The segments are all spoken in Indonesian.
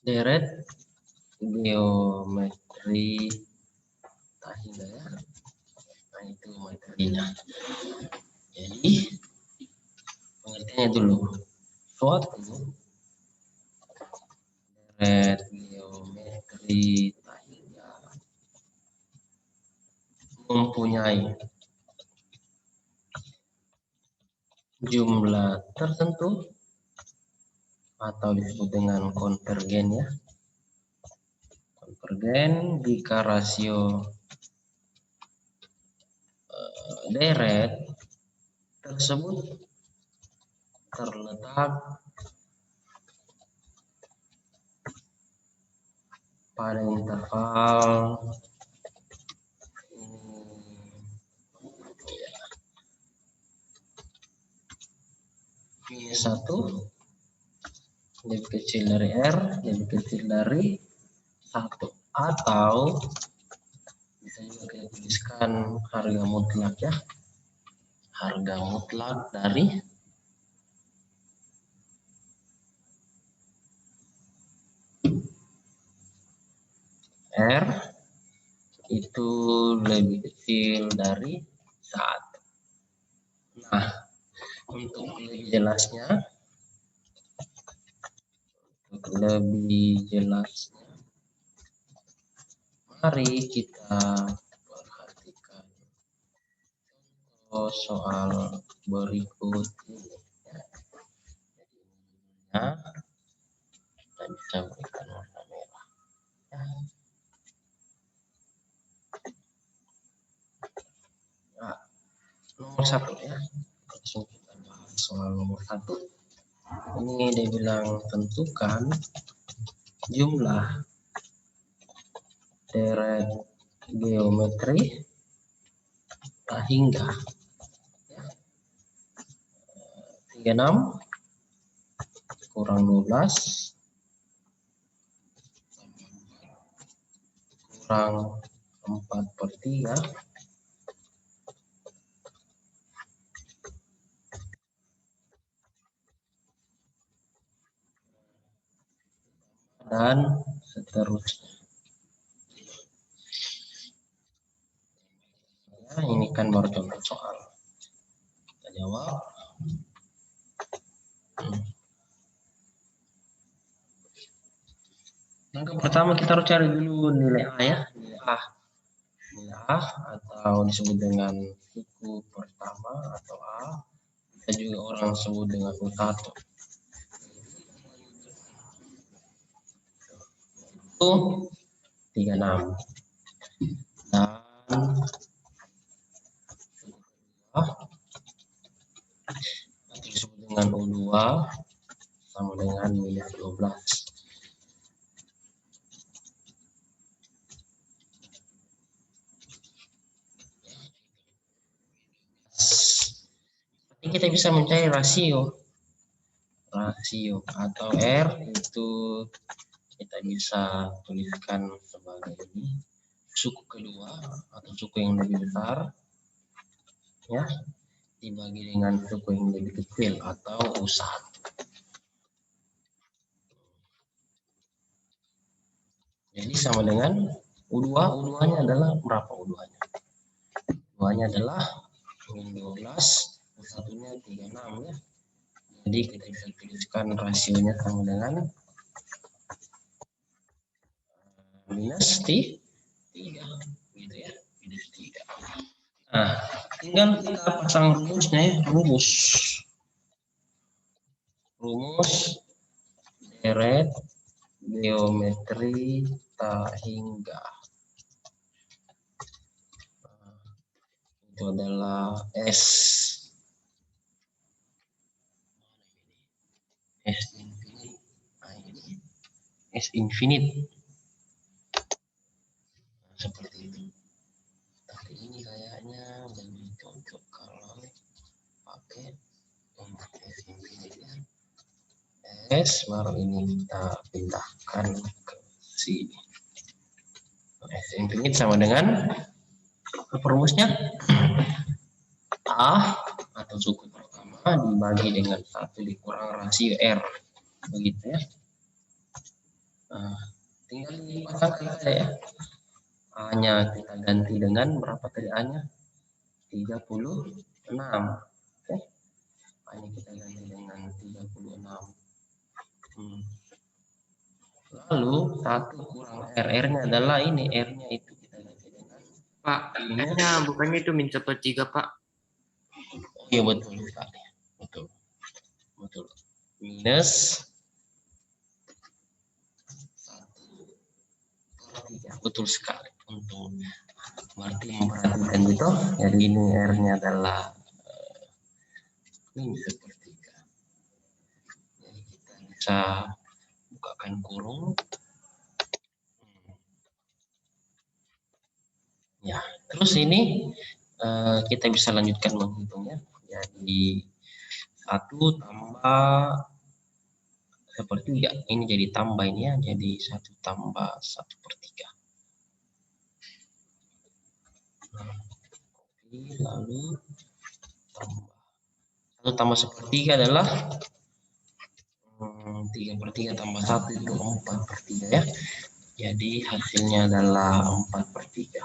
deret geometri Tahingga ya. Nah itu materinya. Jadi pengertiannya dulu, suatu deret geometri Tahingga mempunyai jumlah tertentu atau disebut dengan konvergen ya. Konvergen jika rasio deret tersebut terletak pada interval minus 1 lebih kecil dari R lebih kecil dari 1, atau bisa juga kita tuliskan harga mutlak ya, harga mutlak dari R itu lebih kecil dari 1. Nah, untuk lebih jelasnya, mari kita perhatikan soal berikut ini. Nah, kita bisa berikan warna merah. Nah, nomor 1 ya. Langsung kita bahas soal nomor 1. Ini dia bilang tentukan jumlah deret geometri Tahingga 36 kurang 12 kurang 4/3 dan seterusnya. Ya, ini kan baru contoh soal. Kita jawab. Yang pertama kita harus cari dulu nilai A ya, nilai A atau disebut dengan suku pertama atau A, bisa juga orang sebut dengan U1. Itu 36 dan atau disebut dengan U2 sama dengan minus 12. Ini kita bisa mencari rasio atau R itu kita bisa tuliskan sebagai ini, suku kedua atau suku yang lebih besar ya dibagi dengan suku yang lebih kecil atau U1. Jadi sama dengan U2, U2-nya adalah berapa U2-nya? U2-nya adalah min 12, U1-nya 36 ya. Jadi kita bisa tuliskan rasionya sama dengan minus 3 gitu ya, minus 3. Nah, tinggal kita pasang rumusnya ya, rumus deret geometri Tahingga. Itu adalah S infinite. Nah, seperti itu. Tapi ini kayaknya lebih cocok kalau pakai S infinite ya. S baru ini kita pindahkan ke sini. S infinite sama dengan rumusnya A atau suku pertama dibagi dengan 1 dikurang rasio R, begitu ya. Nah, tinggal dipasangkan saja ya. A-nya kita ganti dengan berapa tadi A-nya? 36. Oke. A-nya kita ganti dengan 36. Lalu 1 kurang R. R-nya adalah ini. R-nya itu kita ganti dengan Pak, R-nya bukannya itu min 1/3, Pak? Oh iya betul sekali. Betul. Betul. Minus 1/3. Betul sekali. Untuk berarti memperhatikan gitu. Jadi ini R-nya adalah min 1/3. Jadi kita bisa bukakan kurung. Ya, terus ini kita bisa lanjutkan menghitungnya. Jadi 1 tambah 1/3. Ini jadi tambah ini ya. Jadi 1 tambah 1/3. Lalu tambah 1 tambah 1/3 adalah 3/3 tambah 1 itu 4/3 ya. Jadi hasilnya adalah 4/3.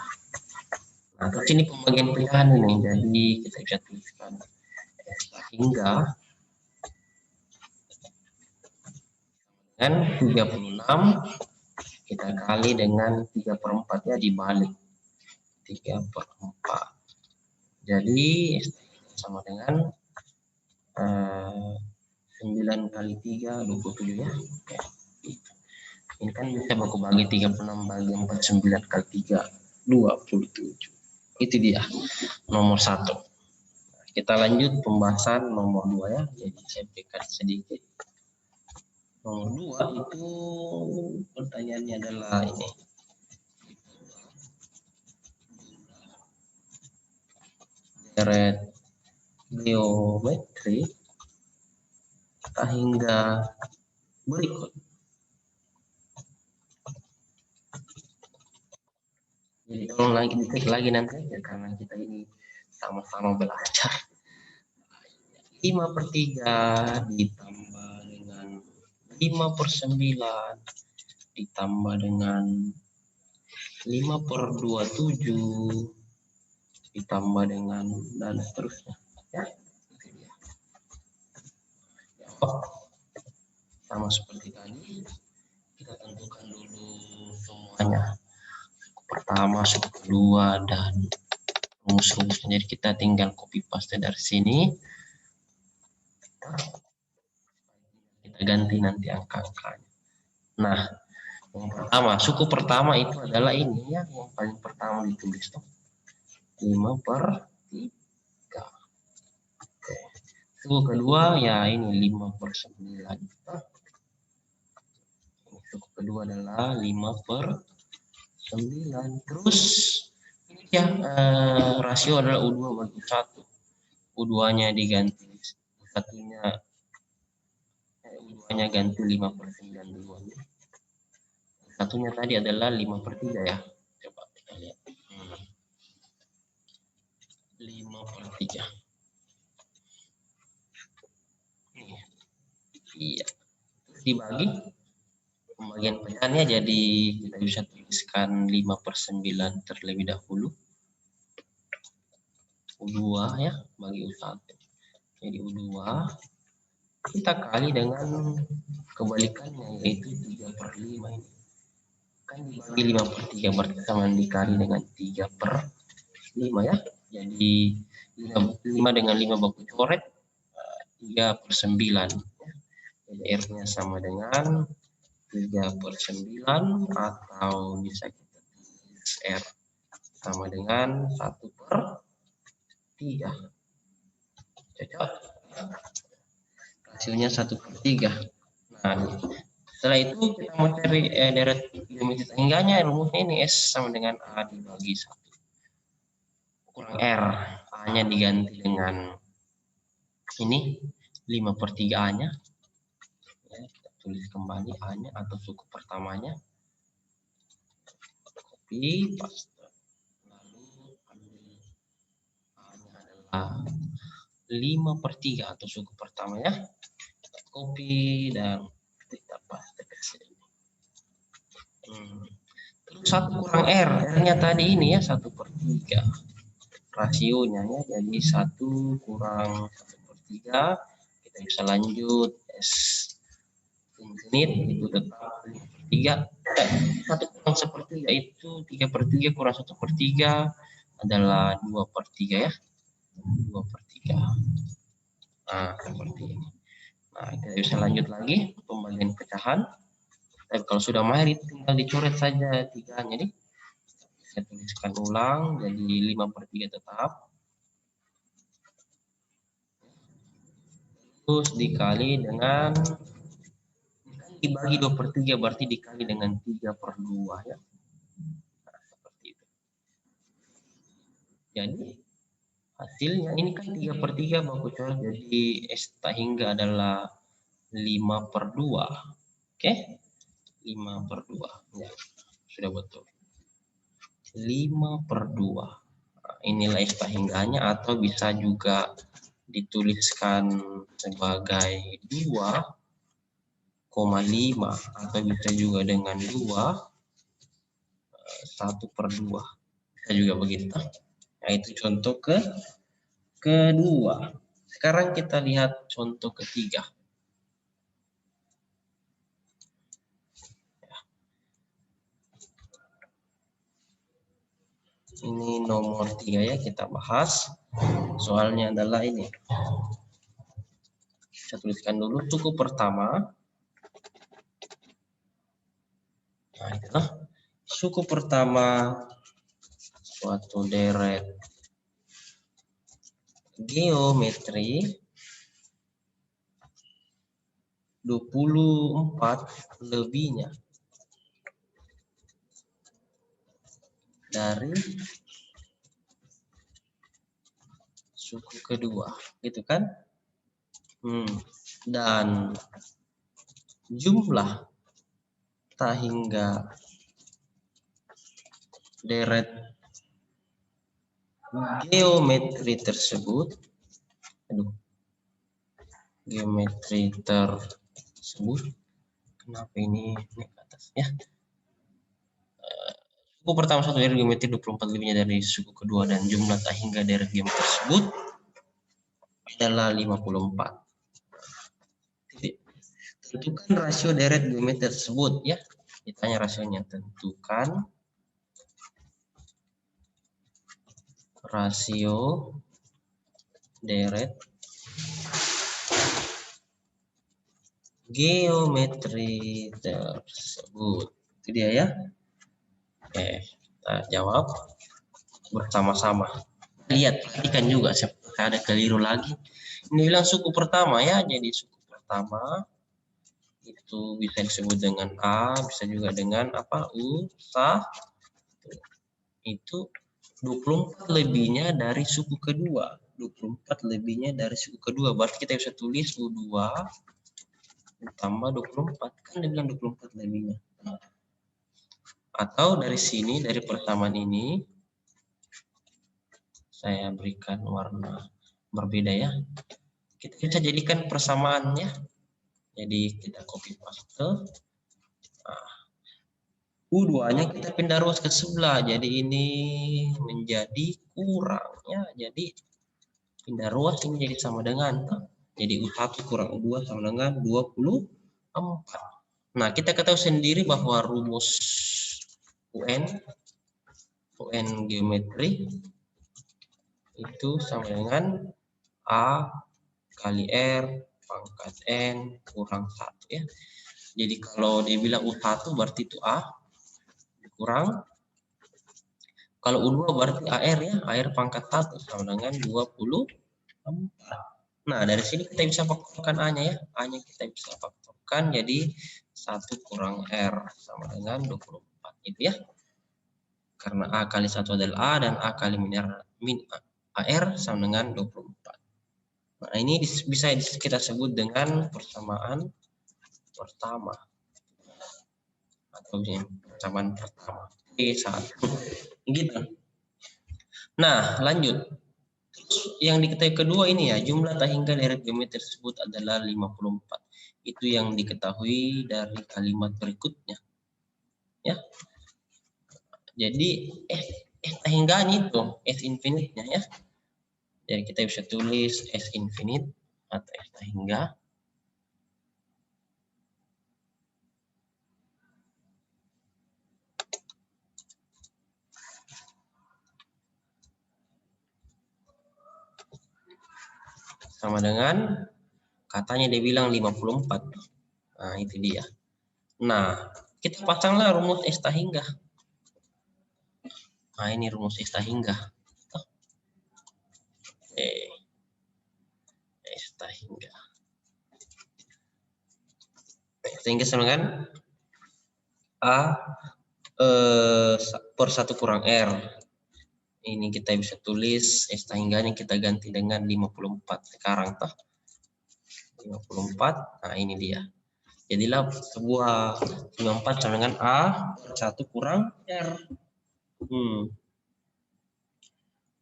Nah, terus ini pembagian pilihan ini. Jadi kita bisa tuliskan hingga dengan 36 kita kali dengan 3/4 ya, dibalik 3/4. Jadi sama dengan 9 kali 3 27 ya. Oke. Ini kan bisa baku bagi 36 bagi 4 9 kali 3 27. Itu dia nomor 1. Kita lanjut pembahasan nomor 2 ya. Jadi saya berikan sedikit. Nomor 2 itu pertanyaannya adalah ini. Deret geometri hingga berikut. Jadi tolong lagi dicek lagi nanti ya, karena kita ini sama-sama belajar. 5/3 ditambah dengan 5/9 ditambah dengan 5/27 ditambah dengan dan seterusnya ya. Sama seperti tadi, kita tentukan dulu semuanya. Pertama, suku kedua, dan rumus-rumusnya. Jadi kita tinggal copy paste dari sini. Kita ganti nanti angka-angkanya. Nah, yang pertama, suku pertama itu adalah ini ya, yang paling pertama ditulis tuh. 5/3. Oke. Suku kedua ya ini 5/9. Suku kedua adalah 5/9. Terus ini ya rasio adalah U2 bagi 1. U2-nya diganti. U2-nya ganti 5/9 duluan. Satunya tadi adalah 5/3 ya. Coba kita lihat. 5/3. Iya. Dibagi pembagian pilihannya, jadi kita bisa tuliskan 5/9 terlebih dahulu. U2 ya bagi U1. Jadi U2 kita kali dengan kebalikannya, yaitu 3/5 ini. Kan dibagi 5/3 berarti sama dikali dengan 3/5 ya. Jadi 5 dengan 5 baku coret 3/9. Jadi R-nya sama dengan 3/9 atau bisa kita tulis R sama dengan 1/3. Cocok. Hasilnya 1/3. Nah, setelah itu kita mau cari deret geometri tangganya, rumusnya ini S sama dengan A dibagi 1 kurang R. A-nya diganti dengan ini 5/3 A-nya. Ya, kita tulis kembali A-nya atau suku pertamanya. Copy, paste. Lalu ambil A-nya adalah 5/3 atau suku pertamanya. Kita copy dan kita paste ke sini. Terus 1 kurang R, R-nya tadi ini ya 1/3. Rasionya ya, jadi 1 kurang 1/3. Kita bisa lanjut S infinite itu tetap 3. 1 kurang 1/3 itu 3/3 kurang 1/3 adalah 2/3 ya. 2/3. Nah, seperti ini. Nah, kita bisa lanjut lagi pembagian pecahan. Dan kalau sudah mahir itu tinggal dicoret saja 3-nya nih. Saya tuliskan ulang jadi 5/3 tetap. Terus dikali dengan dibagi 2/3 berarti dikali dengan 3/2 ya. Nah, seperti itu. Jadi hasilnya ini kan 3/3 baku coret, jadi S tak hingga adalah 5/2. Oke? 5/2. Ya, sudah betul. 5/2. Nah, inilah S tak hingganya, atau bisa juga dituliskan sebagai 2,5 atau bisa juga dengan 1/2. Bisa juga begitu. Nah, itu contoh kedua. Sekarang kita lihat contoh ketiga. Ini nomor 3 ya, kita bahas. Soalnya adalah ini. Saya tuliskan dulu suku pertama. Nah, itulah suku pertama suatu deret geometri 24 lebihnya dari suku kedua, gitu kan? Dan jumlah tak hingga deret geometri tersebut, kenapa ini naik ke atas ya? Suku pertama suatu deret geometri 24 lebihnya dari suku kedua dan jumlah tak hingga deret geometri tersebut adalah 54. Tentukan rasio deret geometri tersebut ya. Ditanya rasionya, tentukan rasio deret geometri tersebut. Itu dia ya. Oke, kita jawab bersama-sama. Lihat, perhatikan juga ada keliru lagi. Ini bilang suku pertama ya, jadi suku pertama itu bisa disebut dengan A, bisa juga dengan apa? U, sah. Itu 24 lebihnya dari suku kedua. 24 lebihnya dari suku kedua. Berarti kita bisa tulis U2 tambah 24. Kan dia bilang 24 lebihnya. Atau dari sini, dari persamaan ini, saya berikan warna berbeda ya. Kita bisa jadikan persamaannya. Jadi kita copy paste. Nah, U2-nya kita pindah ruas ke sebelah. Jadi ini menjadi kurang ya. Jadi pindah ruas ini jadi sama dengan. Jadi U1 kurang U2 sama dengan 24. Nah, kita ketahui sendiri bahwa rumus UN geometri itu sama dengan A kali R pangkat N kurang 1 ya. Jadi kalau dibilang U1 berarti itu A kurang, kalau U2 berarti AR ya, AR pangkat 1 sama dengan 24. Nah, dari sini kita bisa faktorkan A-nya ya. A-nya kita bisa faktorkan jadi 1 kurang R sama dengan 24 itu ya. Karena A kali 1 adalah A dan A kali min AR sama dengan 24. Nah, ini bisa kita sebut dengan persamaan pertama. Atau persamaan pertama. T1. Gitu. Nah, lanjut. Yang diketahui kedua ini ya, jumlah tak hingga deret geometri tersebut adalah 54. Itu yang diketahui dari kalimat berikutnya. ya. Jadi S tahingganya itu S infinite-nya ya. Jadi kita bisa tulis S infinite atau S tahingga sama dengan katanya dia bilang 54. Nah, itu dia. Nah, kita pasanglah rumus S tahingga. Nah, ini rumus S tahingga. S tahingga. Sehingga sama dengan A per 1 kurang R. Ini kita bisa tulis S tahingganya kita ganti dengan 54 sekarang toh. 54. Nah, ini dia. Jadilah sebuah 54 sama dengan A per 1 kurang R.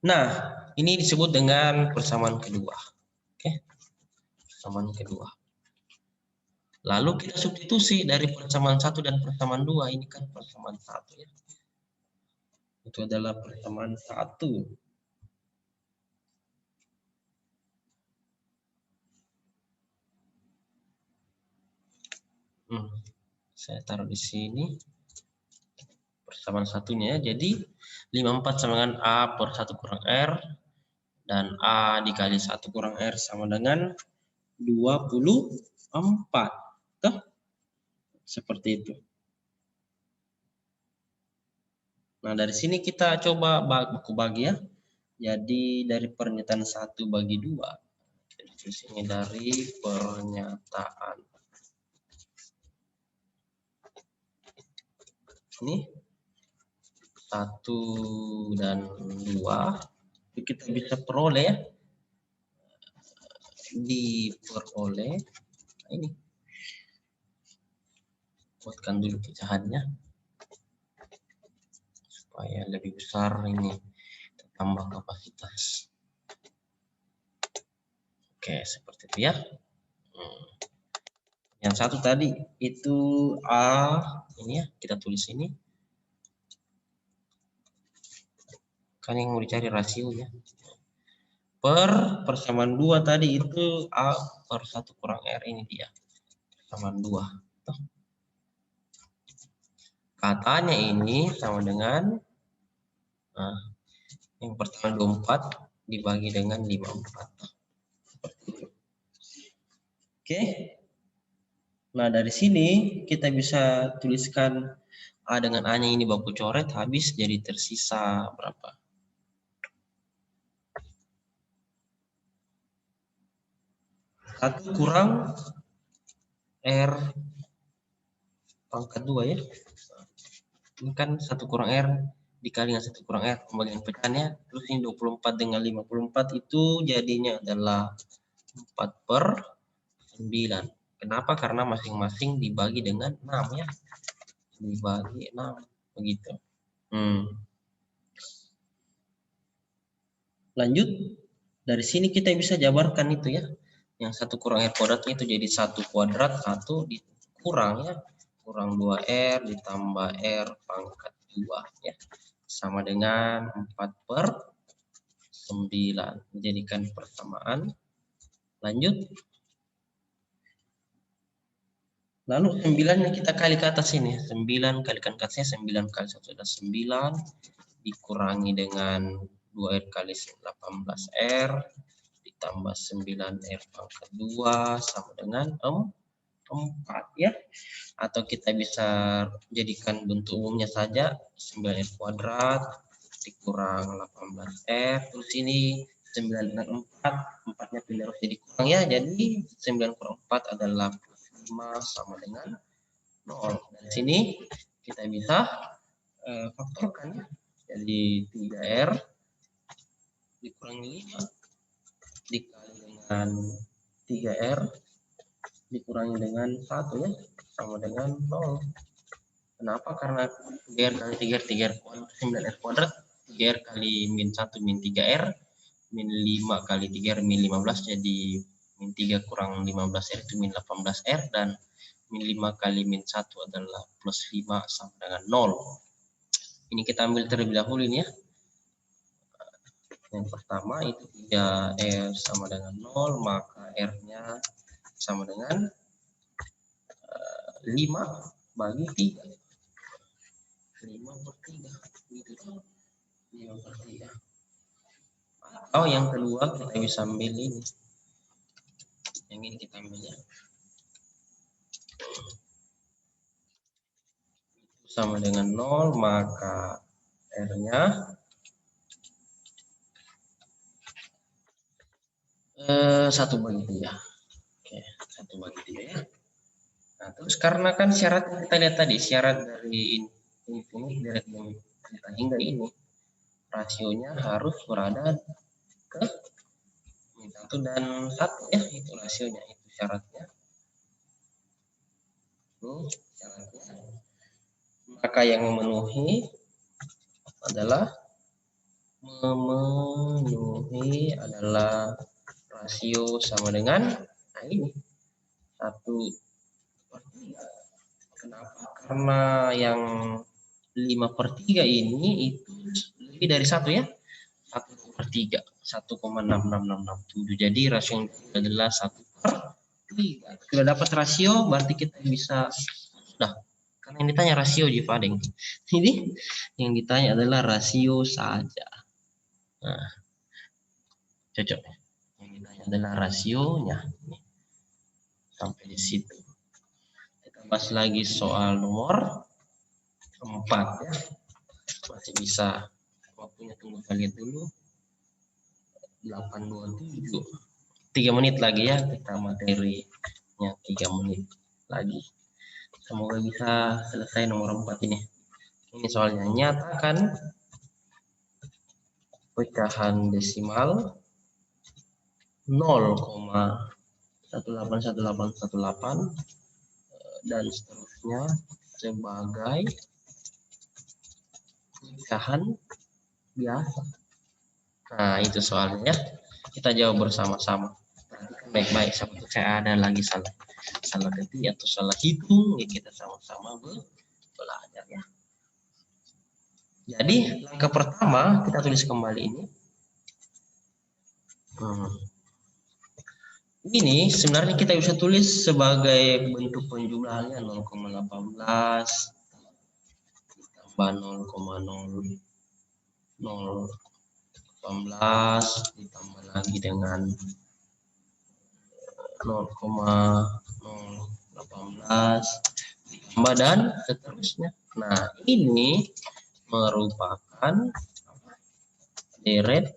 Nah, ini disebut dengan persamaan kedua. Oke. Persamaan kedua. Lalu kita substitusi dari persamaan 1 dan persamaan 2. Ini kan persamaan 1 ya. Itu adalah persamaan 1. Saya taruh di sini. Persamaan satunya. Jadi 54 sama dengan A per 1 kurang R. Dan A dikali 1 kurang R sama dengan 24. Tuh. Seperti itu. Nah, dari sini kita coba buku bagi ya. Jadi dari pernyataan 1 bagi 2. Jadi di sini dari pernyataan. Ini 1 dan 2. Kita bisa peroleh ya. Diperoleh. Nah, ini. Buatkan dulu pecahannya. Supaya lebih besar ini. Tambah kapasitas. Oke, seperti itu ya. Yang satu tadi itu A, ini ya, kita tulis ini. Kan yang mau dicari rasionya. Persamaan 2 tadi itu A per 1 kurang R, ini dia. Persamaan 2. Katanya ini sama dengan, nah, yang pertama 24 dibagi dengan 54. Oke. Nah, dari sini kita bisa tuliskan A dengan A-nya ini baku coret, habis jadi tersisa berapa? Satu kurang R pangkat 2 ya. Ini kan 1 kurang R dikali dengan 1 kurang R, pembagian pecahannya. Terus ini 24 dengan 54 itu jadinya adalah 4 per 9. Kenapa? Karena masing-masing dibagi dengan 6 ya. Dibagi 6. Begitu. Lanjut. Dari sini kita bisa jabarkan itu ya. Yang 1 kurang R kuadratnya itu jadi 1 kuadrat, 1 dikurang ya. Kurang 2R ditambah R pangkat 2 ya. Sama dengan 4 per 9. Menjadikan persamaan. Lanjut. Lalu 9-nya kita kali ke atas ini. 9 kalikan ke atasnya, 9 kali 1 adalah 9. Dikurangi dengan 2R kali 18R. Ditambah 9R pangkat 2 sama dengan 4 ya. Atau kita bisa jadikan bentuk umumnya saja. 9R kuadrat dikurang 18R. Terus ini 9 dengan 4. 4-nya pindah harus jadi kurang ya. Jadi 9 kurang 4 adalah 5 sama dengan 0. Dari sini kita bisa faktorkan ya. Jadi 3R dikurangi 5 dikali dengan 3R dikurangi dengan 1 ya, sama dengan 0. Kenapa? Karena 3R kali 3R, 3R kuadrat, 9R kuadrat, 3R kali min 1 min 3R, min 5 kali 3R min 15, jadi min 3 kurang 15R itu min 18R, dan min 5 kali min 1 adalah plus 5 sama dengan 0. Ini kita ambil terlebih dahulu ini ya. Yang pertama itu 3R sama dengan 0, maka R-nya sama dengan 5 bagi 3. 5 per 3. Gitu. 5 per 3. Atau yang kedua kita bisa ambil ini. Yang ini kita ambil ya. Sama dengan 0, maka R-nya 1 bagi 3. Oke, 1 bagi 3 ya. Nah, terus karena kan syarat kita lihat tadi, syarat dari ini direct hingga ini, rasionya harus berada ke min 1 dan 1 ya, itu rasionya, itu syaratnya. Ini syaratnya. Maka yang memenuhi adalah rasio sama dengan ini 1/3. Kenapa? Karena yang 5/3 ini itu lebih dari 1 ya. 1/3, 1,66667. Jadi rasio adalah 1/3. Sudah dapat rasio, berarti kita bisa sudah. Karena yang ditanya rasio di Padeng. Ini yang ditanya adalah rasio saja. Nah, cocok. Yang ditanya adalah rasionya. Sampai di situ. Kita bahas lagi soal nomor 4 ya. Masih bisa. Waktunya tunggu kita lihat dulu. 8:27. 3 menit lagi ya, kita materinya 3 menit lagi. Semoga bisa selesai nomor 4 ini. Ini soalnya, nyatakan pecahan desimal 0,181818 dan seterusnya sebagai pecahan biasa. Nah, itu soalnya. Kita jawab bersama-sama. Baik-baik, sampai saya ada lagi salah ketik atau salah hitung, ya kita sama-sama belajar ya. Jadi langkah pertama kita tulis kembali ini. Ini sebenarnya kita bisa tulis sebagai bentuk penjumlahannya 0,18 ditambah 0,0018 ditambah lagi dengan 0,018 ditambah dan seterusnya. Nah, ini merupakan deret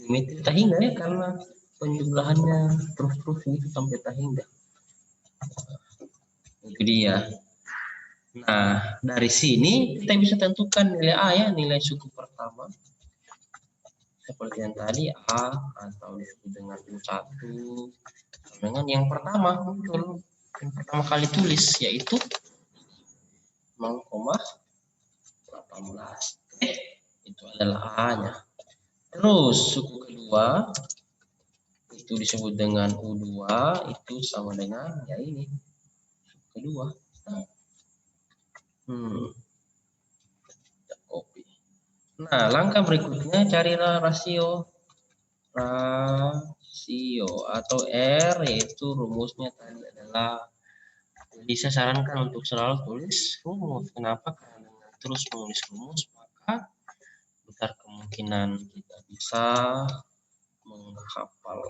geometri tak hingga ya, karena penjumlahannya terus-terus gitu sampai tak hingga. Itu dia. Nah, dari sini kita bisa tentukan nilai A ya, nilai suku pertama. Seperti yang tadi A atau disebut dengan U1 dengan yang pertama muncul, yang pertama kali tulis yaitu 0,18. Itu adalah A-nya. Terus suku kedua itu disebut dengan U2, itu sama dengan ya ini suku kedua. Copy. Nah, langkah berikutnya carilah rasio atau R, yaitu rumusnya tadi adalah, bisa sarankan untuk selalu tulis rumus. Kenapa? Karena dengan terus menulis rumus maka besar kemungkinan kita bisa menghafal,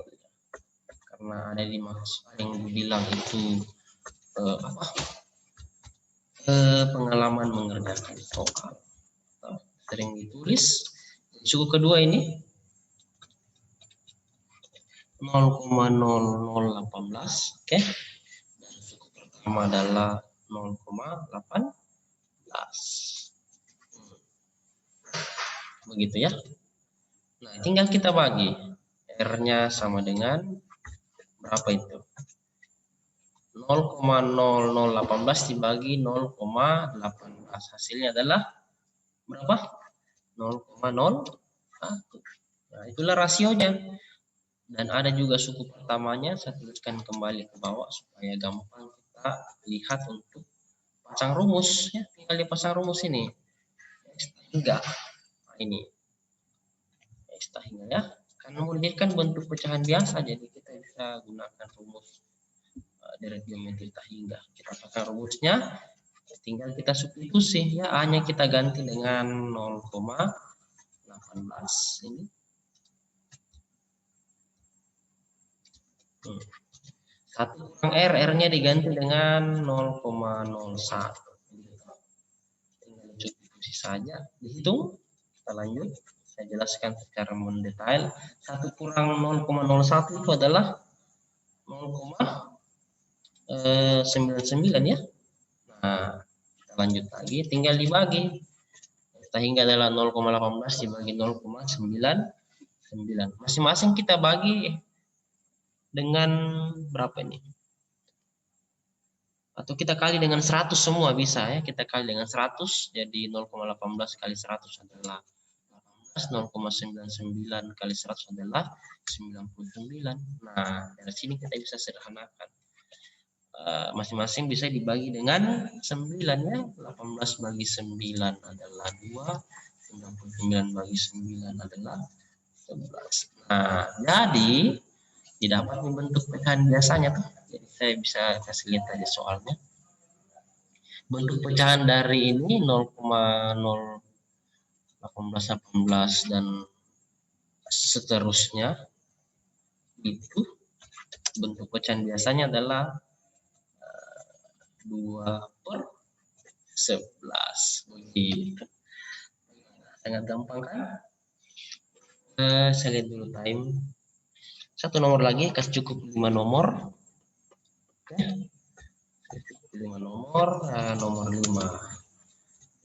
karena ada di mas yang bilang itu pengalaman mengerjakan soal sering ditulis. Suku kedua ini 0,0018, oke. Dan suku pertama adalah 0,18. Begitu ya. Nah, tinggal kita bagi. R-nya sama dengan berapa itu? 0,0018 dibagi 0,18. Hasilnya adalah berapa? 0,01. Nah, itulah rasionya. Dan ada juga suku pertamanya, saya tuliskan kembali ke bawah supaya gampang kita lihat untuk pasang rumus ya. Tinggal dipasang rumus ini. Hingga nah, ini hingga ya. Karena ini kan bentuk pecahan biasa, jadi kita bisa gunakan rumus dari geometri hingga. Kita pasang rumusnya, tinggal kita substitusi ya. A-nya kita ganti dengan 0,18 ini. Satu kurang R, R-nya diganti dengan 0,01. Tinggal substitusi saja, dihitung. Kita lanjut, saya jelaskan secara mendetail. 1 kurang 0,01 itu adalah 0,99 ya. Nah, kita lanjut lagi, tinggal dibagi. Hingga adalah 0,18 dibagi 0,99. Masing-masing kita bagi dengan berapa ini? Atau kita kali dengan 100 semua bisa ya. Kita kali dengan 100, jadi 0,18 kali 100 adalah 18, 0,99 kali 100 adalah 99. Nah, dari sini kita bisa sederhanakan. Masing-masing bisa dibagi dengan 9 ya. 18 bagi 9 adalah 2, 99 bagi 9 adalah 11. Nah, jadi didapat membentuk pecahan biasanya tuh. Jadi saya bisa kasih lihat aja soalnya. Bentuk pecahan dari ini 0,018 dan seterusnya itu bentuk pecahan biasanya adalah 2/11 begitu. Sangat gampang kan? Saya lihat dulu time. Satu nomor lagi, kasih cukup 5 nomor. Oke. 5 nomor, nomor 5.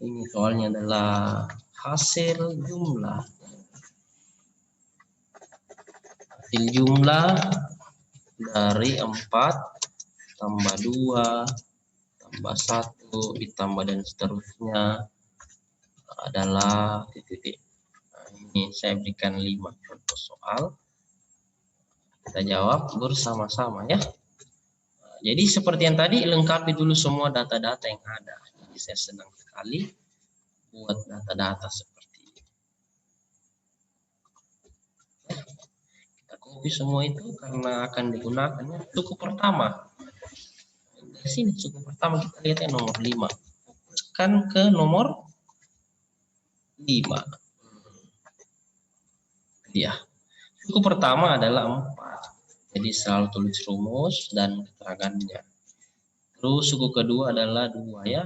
Ini soalnya adalah hasil jumlah. Hasil jumlah dari 4 tambah 2 tambah 1 ditambah dan seterusnya adalah titik. Nah, ini saya berikan 5 contoh soal. Kita jawab bersama-sama ya. Jadi seperti yang tadi, lengkapi dulu semua data-data yang ada. Jadi saya senang sekali buat data-data seperti ini. Kita copy semua itu karena akan digunakan suku pertama. Di sini suku pertama kita lihat yang nomor 5. Fokuskan ke nomor 5. Ya. Suku pertama adalah 4. Jadi selalu tulis rumus dan keterangannya. Terus suku kedua adalah 2 ya.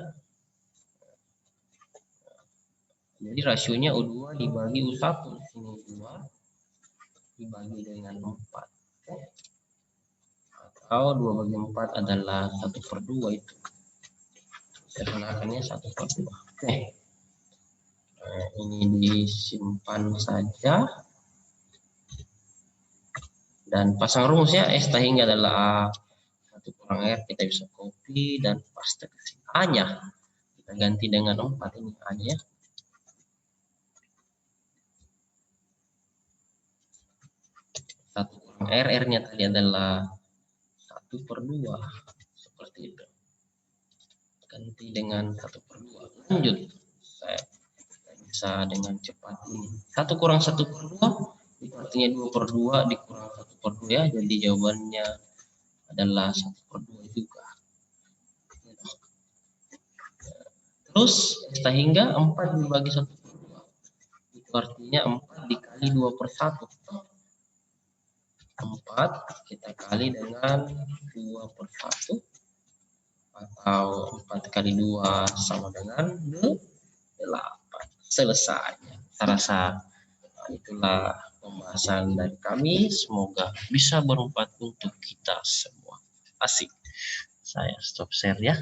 Jadi rasionya U2 dibagi U1. Ini 2 dibagi dengan 4. Atau 2 bagi 4 adalah 1/2 itu. Sederhanakannya 1/2. Oke. Nah, ini disimpan saja. Dan pasang rumusnya S hingga adalah 1 kurang R, kita bisa copy dan paste ke sini. A-nya kita ganti dengan 4, ini A-nya ya. Satu kurang R, R-nya tadi adalah 1/2 seperti itu. Ganti dengan 1/2. Lanjut, saya bisa dengan cepat ini. 1 kurang 1/2 itu artinya 2/2 dikurang 1/2 ya, jadi jawabannya adalah 1/2 juga. Terus hingga 4 dibagi 1/2 itu artinya 4 dikali 2/1. 4 kita kali dengan 2/1 atau 4 kali 2 sama dengan 8. Selesai. Saya rasa itulah pembahasan dari kami. Semoga bisa bermanfaat untuk kita semua. Asik. Saya stop share ya.